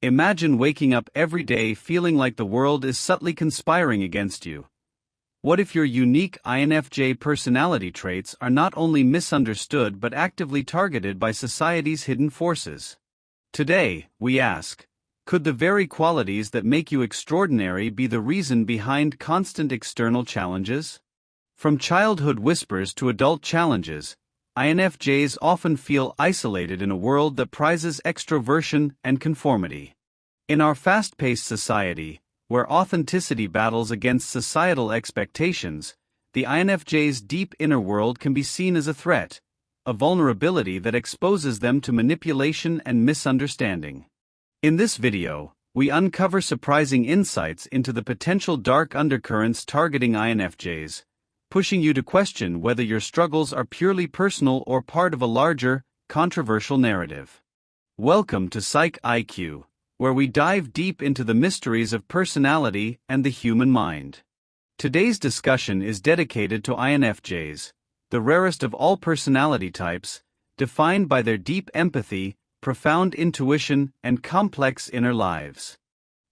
Imagine waking up every day feeling like the world is subtly conspiring against you. What if your unique INFJ personality traits are not only misunderstood but actively targeted by society's hidden forces? Today, we ask, could the very qualities that make you extraordinary be the reason behind constant external challenges? From childhood whispers to adult challenges, INFJs often feel isolated in a world that prizes extroversion and conformity. In our fast-paced society, where authenticity battles against societal expectations, the INFJ's deep inner world can be seen as a threat, a vulnerability that exposes them to manipulation and misunderstanding. In this video, we uncover surprising insights into the potential dark undercurrents targeting INFJs, pushing you to question whether your struggles are purely personal or part of a larger, controversial narrative. Welcome to Psych IQ, where we dive deep into the mysteries of personality and the human mind. Today's discussion is dedicated to INFJs, the rarest of all personality types, defined by their deep empathy, profound intuition, and complex inner lives.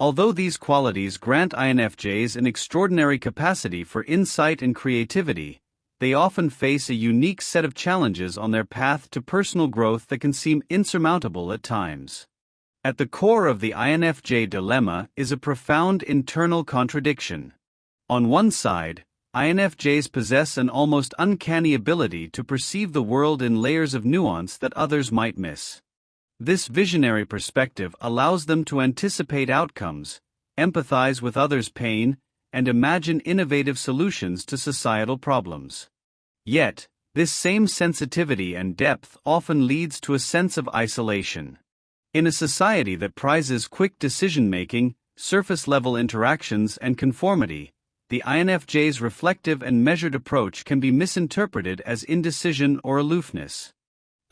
Although these qualities grant INFJs an extraordinary capacity for insight and creativity, they often face a unique set of challenges on their path to personal growth that can seem insurmountable at times. At the core of the INFJ dilemma is a profound internal contradiction. On one side, INFJs possess an almost uncanny ability to perceive the world in layers of nuance that others might miss. This visionary perspective allows them to anticipate outcomes, empathize with others' pain, and imagine innovative solutions to societal problems. Yet, this same sensitivity and depth often leads to a sense of isolation. In a society that prizes quick decision-making, surface-level interactions, and conformity, the INFJ's reflective and measured approach can be misinterpreted as indecision or aloofness.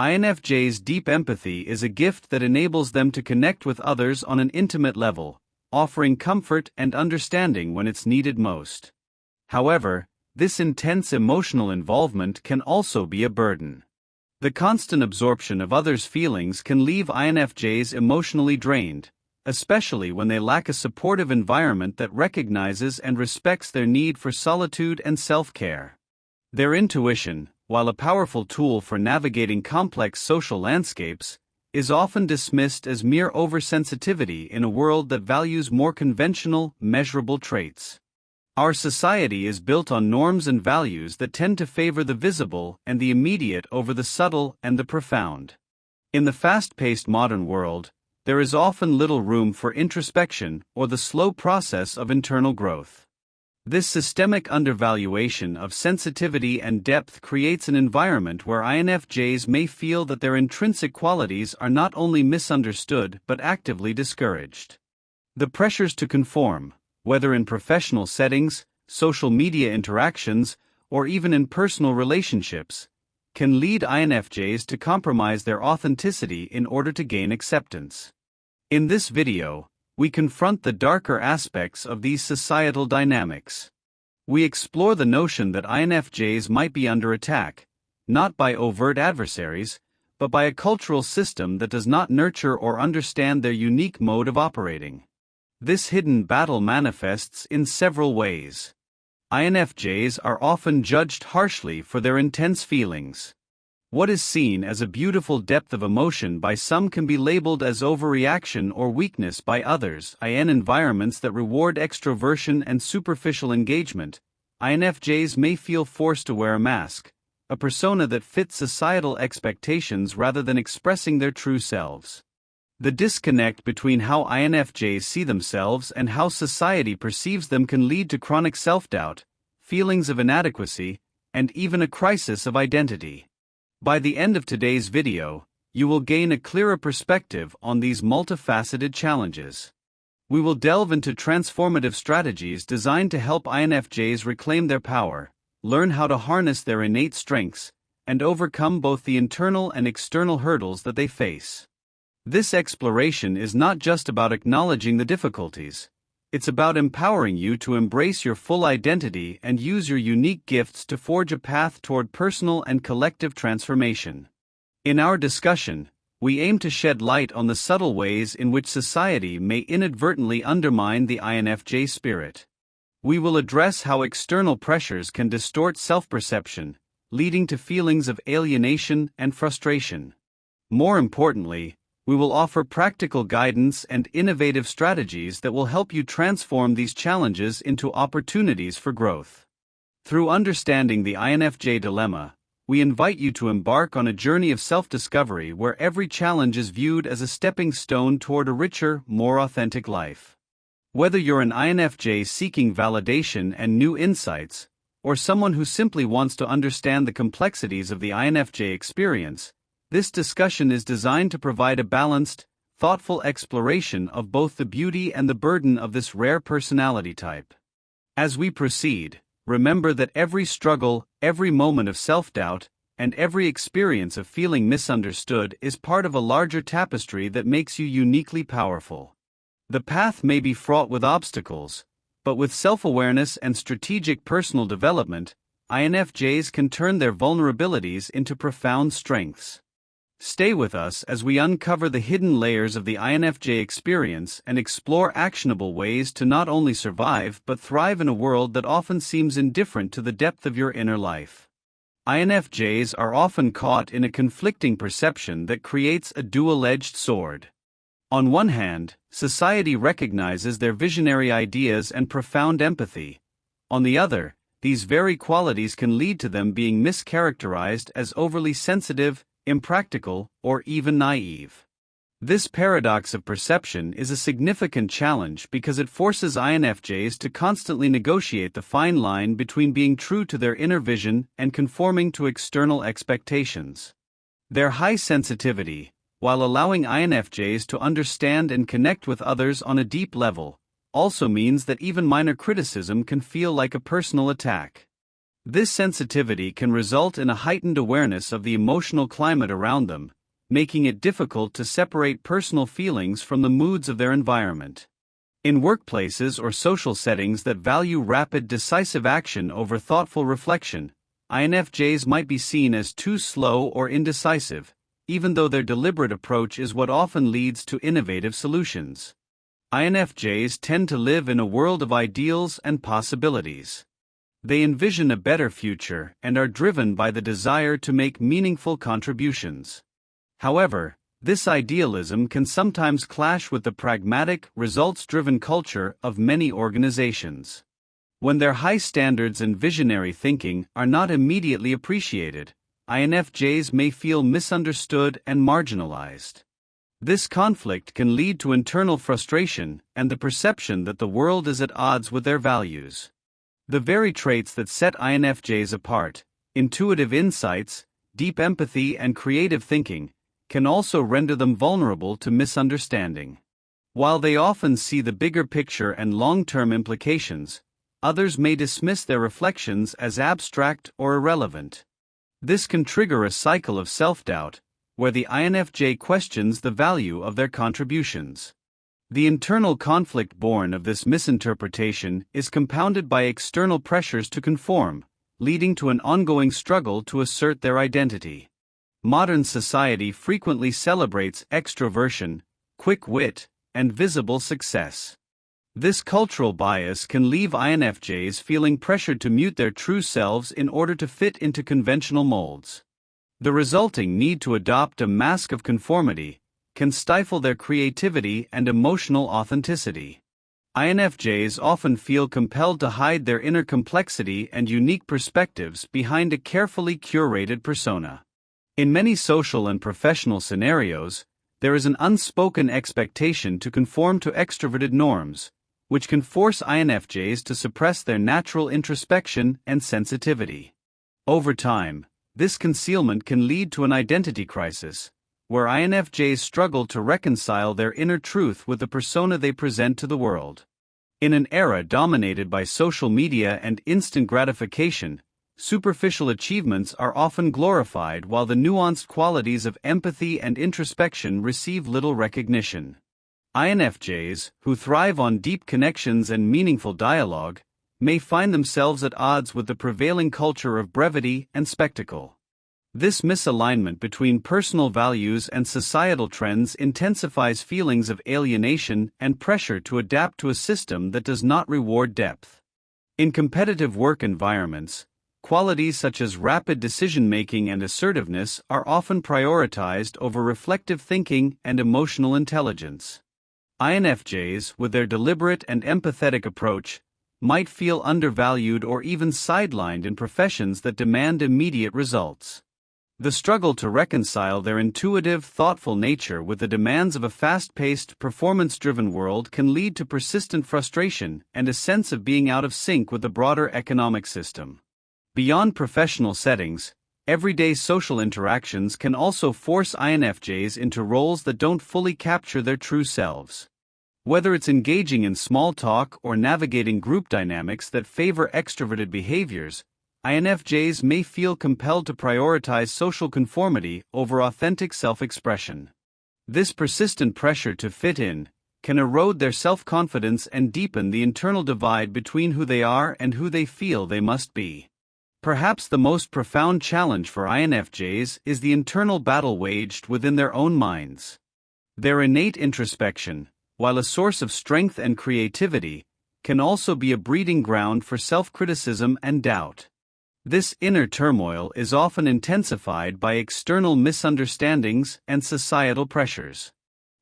INFJ's deep empathy is a gift that enables them to connect with others on an intimate level, offering comfort and understanding when it's needed most. However, this intense emotional involvement can also be a burden. The constant absorption of others' feelings can leave INFJs emotionally drained, especially when they lack a supportive environment that recognizes and respects their need for solitude and self-care. Their intuition, while a powerful tool for navigating complex social landscapes, is often dismissed as mere oversensitivity in a world that values more conventional, measurable traits. Our society is built on norms and values that tend to favor the visible and the immediate over the subtle and the profound. In the fast-paced modern world, there is often little room for introspection or the slow process of internal growth. This systemic undervaluation of sensitivity and depth creates an environment where INFJs may feel that their intrinsic qualities are not only misunderstood but actively discouraged. The pressures to conform, whether in professional settings, social media interactions, or even in personal relationships, can lead INFJs to compromise their authenticity in order to gain acceptance. In this video, we confront the darker aspects of these societal dynamics. We explore the notion that INFJs might be under attack, not by overt adversaries, but by a cultural system that does not nurture or understand their unique mode of operating. This hidden battle manifests in several ways. INFJs are often judged harshly for their intense feelings. What is seen as a beautiful depth of emotion by some can be labeled as overreaction or weakness by others. In environments that reward extroversion and superficial engagement, INFJs may feel forced to wear a mask, a persona that fits societal expectations rather than expressing their true selves. The disconnect between how INFJs see themselves and how society perceives them can lead to chronic self-doubt, feelings of inadequacy, and even a crisis of identity. By the end of today's video, you will gain a clearer perspective on these multifaceted challenges. We will delve into transformative strategies designed to help INFJs reclaim their power, learn how to harness their innate strengths, and overcome both the internal and external hurdles that they face. This exploration is not just about acknowledging the difficulties. It's about empowering you to embrace your full identity and use your unique gifts to forge a path toward personal and collective transformation. In our discussion, We aim to shed light on the subtle ways in which society may inadvertently undermine the INFJ spirit. We will address how external pressures can distort self-perception, leading to feelings of alienation and frustration. More importantly, we will offer practical guidance and innovative strategies that will help you transform these challenges into opportunities for growth. Through understanding the INFJ dilemma, we invite you to embark on a journey of self-discovery where every challenge is viewed as a stepping stone toward a richer, more authentic life. Whether you're an INFJ seeking validation and new insights, or someone who simply wants to understand the complexities of the INFJ experience, this discussion is designed to provide a balanced, thoughtful exploration of both the beauty and the burden of this rare personality type. As we proceed, remember that every struggle, every moment of self-doubt, and every experience of feeling misunderstood is part of a larger tapestry that makes you uniquely powerful. The path may be fraught with obstacles, but with self-awareness and strategic personal development, INFJs can turn their vulnerabilities into profound strengths. Stay with us as we uncover the hidden layers of the INFJ experience and explore actionable ways to not only survive but thrive in a world that often seems indifferent to the depth of your inner life. INFJs are often caught in a conflicting perception that creates a dual-edged sword. On one hand, society recognizes their visionary ideas and profound empathy. On the other, these very qualities can lead to them being mischaracterized as overly sensitive, impractical, or even naive. This paradox of perception is a significant challenge because it forces INFJs to constantly negotiate the fine line between being true to their inner vision and conforming to external expectations. Their high sensitivity, while allowing INFJs to understand and connect with others on a deep level, also means that even minor criticism can feel like a personal attack. This sensitivity can result in a heightened awareness of the emotional climate around them, making it difficult to separate personal feelings from the moods of their environment. In workplaces or social settings that value rapid, decisive action over thoughtful reflection, INFJs might be seen as too slow or indecisive, even though their deliberate approach is what often leads to innovative solutions. INFJs tend to live in a world of ideals and possibilities. They envision a better future and are driven by the desire to make meaningful contributions. However, this idealism can sometimes clash with the pragmatic, results-driven culture of many organizations. When their high standards and visionary thinking are not immediately appreciated, INFJs may feel misunderstood and marginalized. This conflict can lead to internal frustration and the perception that the world is at odds with their values. The very traits that set INFJs apart, intuitive insights, deep empathy, and creative thinking, can also render them vulnerable to misunderstanding. While they often see the bigger picture and long-term implications, others may dismiss their reflections as abstract or irrelevant. This can trigger a cycle of self-doubt, where the INFJ questions the value of their contributions. The internal conflict born of this misinterpretation is compounded by external pressures to conform, leading to an ongoing struggle to assert their identity. Modern society frequently celebrates extroversion, quick wit, and visible success. This cultural bias can leave INFJs feeling pressured to mute their true selves in order to fit into conventional molds. The resulting need to adopt a mask of conformity can stifle their creativity and emotional authenticity. INFJs often feel compelled to hide their inner complexity and unique perspectives behind a carefully curated persona. In many social and professional scenarios, there is an unspoken expectation to conform to extroverted norms, which can force INFJs to suppress their natural introspection and sensitivity. Over time, this concealment can lead to an identity crisis, where INFJs struggle to reconcile their inner truth with the persona they present to the world. In an era dominated by social media and instant gratification, superficial achievements are often glorified while the nuanced qualities of empathy and introspection receive little recognition. INFJs, who thrive on deep connections and meaningful dialogue, may find themselves at odds with the prevailing culture of brevity and spectacle. This misalignment between personal values and societal trends intensifies feelings of alienation and pressure to adapt to a system that does not reward depth. In competitive work environments, qualities such as rapid decision-making and assertiveness are often prioritized over reflective thinking and emotional intelligence. INFJs, with their deliberate and empathetic approach, might feel undervalued or even sidelined in professions that demand immediate results. The struggle to reconcile their intuitive, thoughtful nature with the demands of a fast-paced, performance-driven world can lead to persistent frustration and a sense of being out of sync with the broader economic system. Beyond professional settings, everyday social interactions can also force INFJs into roles that don't fully capture their true selves. Whether it's engaging in small talk or navigating group dynamics that favor extroverted behaviors, INFJs may feel compelled to prioritize social conformity over authentic self-expression. This persistent pressure to fit in can erode their self-confidence and deepen the internal divide between who they are and who they feel they must be. Perhaps the most profound challenge for INFJs is the internal battle waged within their own minds. Their innate introspection, while a source of strength and creativity, can also be a breeding ground for self-criticism and doubt. This inner turmoil is often intensified by external misunderstandings and societal pressures.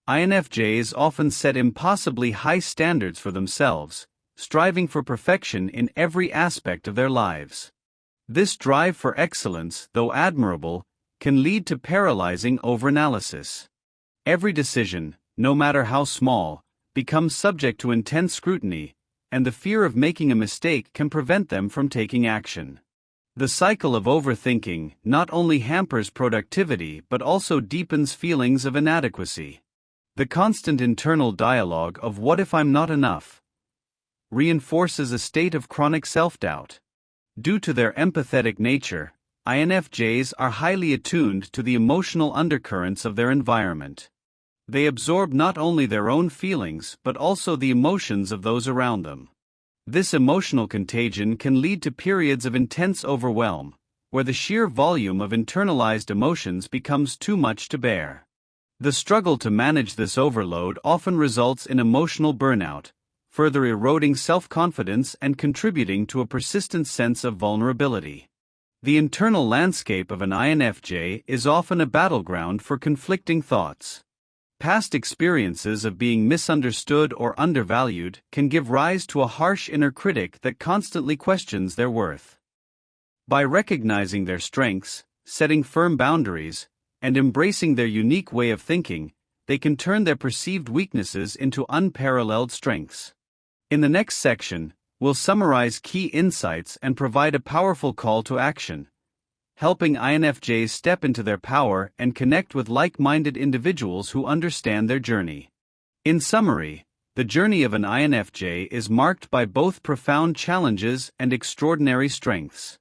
INFJs often set impossibly high standards for themselves, striving for perfection in every aspect of their lives. This drive for excellence, though admirable, can lead to paralyzing overanalysis. Every decision, no matter how small, becomes subject to intense scrutiny, and the fear of making a mistake can prevent them from taking action. The cycle of overthinking not only hampers productivity but also deepens feelings of inadequacy. The constant internal dialogue of "what if I'm not enough?" reinforces a state of chronic self-doubt. Due to their empathetic nature, INFJs are highly attuned to the emotional undercurrents of their environment. They absorb not only their own feelings but also the emotions of those around them. This emotional contagion can lead to periods of intense overwhelm, where the sheer volume of internalized emotions becomes too much to bear. The struggle to manage this overload often results in emotional burnout, further eroding self-confidence and contributing to a persistent sense of vulnerability. The internal landscape of an INFJ is often a battleground for conflicting thoughts. Past experiences of being misunderstood or undervalued can give rise to a harsh inner critic that constantly questions their worth. By recognizing their strengths, setting firm boundaries, and embracing their unique way of thinking, they can turn their perceived weaknesses into unparalleled strengths. In the next section, we'll summarize key insights and provide a powerful call to action, helping INFJs step into their power and connect with like-minded individuals who understand their journey. In summary, the journey of an INFJ is marked by both profound challenges and extraordinary strengths.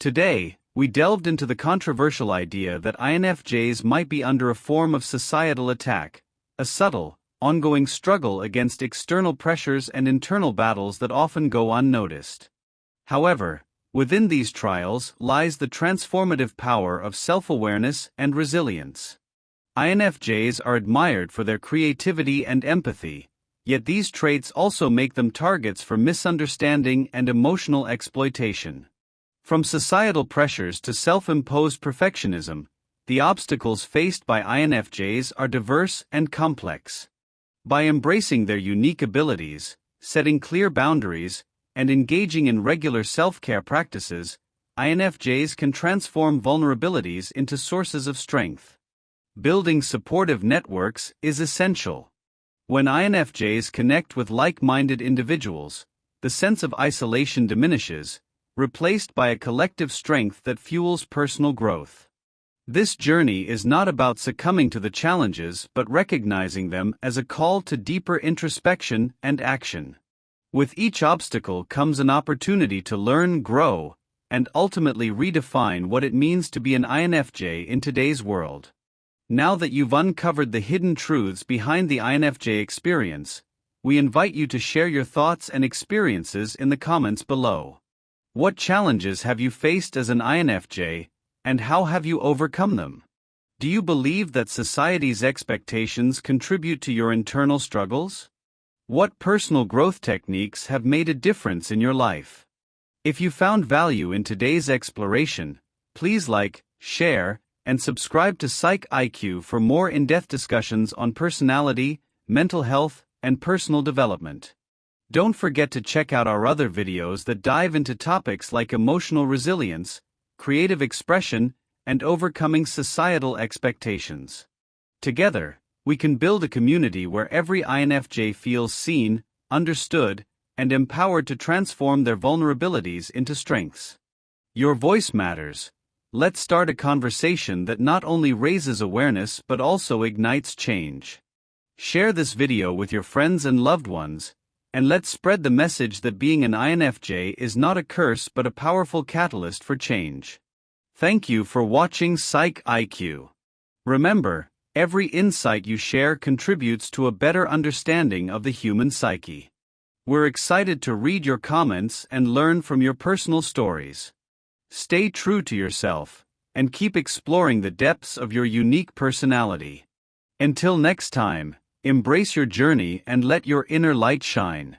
Today, we delved into the controversial idea that INFJs might be under a form of societal attack, a subtle, ongoing struggle against external pressures and internal battles that often go unnoticed. However, within these trials lies the transformative power of self-awareness and resilience. INFJs are admired for their creativity and empathy, yet these traits also make them targets for misunderstanding and emotional exploitation. From societal pressures to self-imposed perfectionism, the obstacles faced by INFJs are diverse and complex. By embracing their unique abilities, setting clear boundaries, and engaging in regular self-care practices, INFJs can transform vulnerabilities into sources of strength. Building supportive networks is essential. When INFJs connect with like-minded individuals, the sense of isolation diminishes, replaced by a collective strength that fuels personal growth. This journey is not about succumbing to the challenges but recognizing them as a call to deeper introspection and action. With each obstacle comes an opportunity to learn, grow, and ultimately redefine what it means to be an INFJ in today's world. Now that you've uncovered the hidden truths behind the INFJ experience, we invite you to share your thoughts and experiences in the comments below. What challenges have you faced as an INFJ, And how have you overcome them? Do you believe that society's expectations contribute to your internal struggles? What personal growth techniques have made a difference in your life? If you found value in today's exploration, please like, share, and subscribe to Psych IQ for more in-depth discussions on personality, mental health, and personal development. Don't forget to check out our other videos that dive into topics like emotional resilience, creative expression, and overcoming societal expectations. Together, we can build a community where every INFJ feels seen, understood, and empowered to transform their vulnerabilities into strengths. Your voice matters. Let's start a conversation that not only raises awareness but also ignites change. Share this video with your friends and loved ones, and let's spread the message that being an INFJ is not a curse but a powerful catalyst for change. Thank you for watching Psych IQ. Remember, every insight you share contributes to a better understanding of the human psyche. We're excited to read your comments and learn from your personal stories. Stay true to yourself, and keep exploring the depths of your unique personality. Until next time, embrace your journey and let your inner light shine.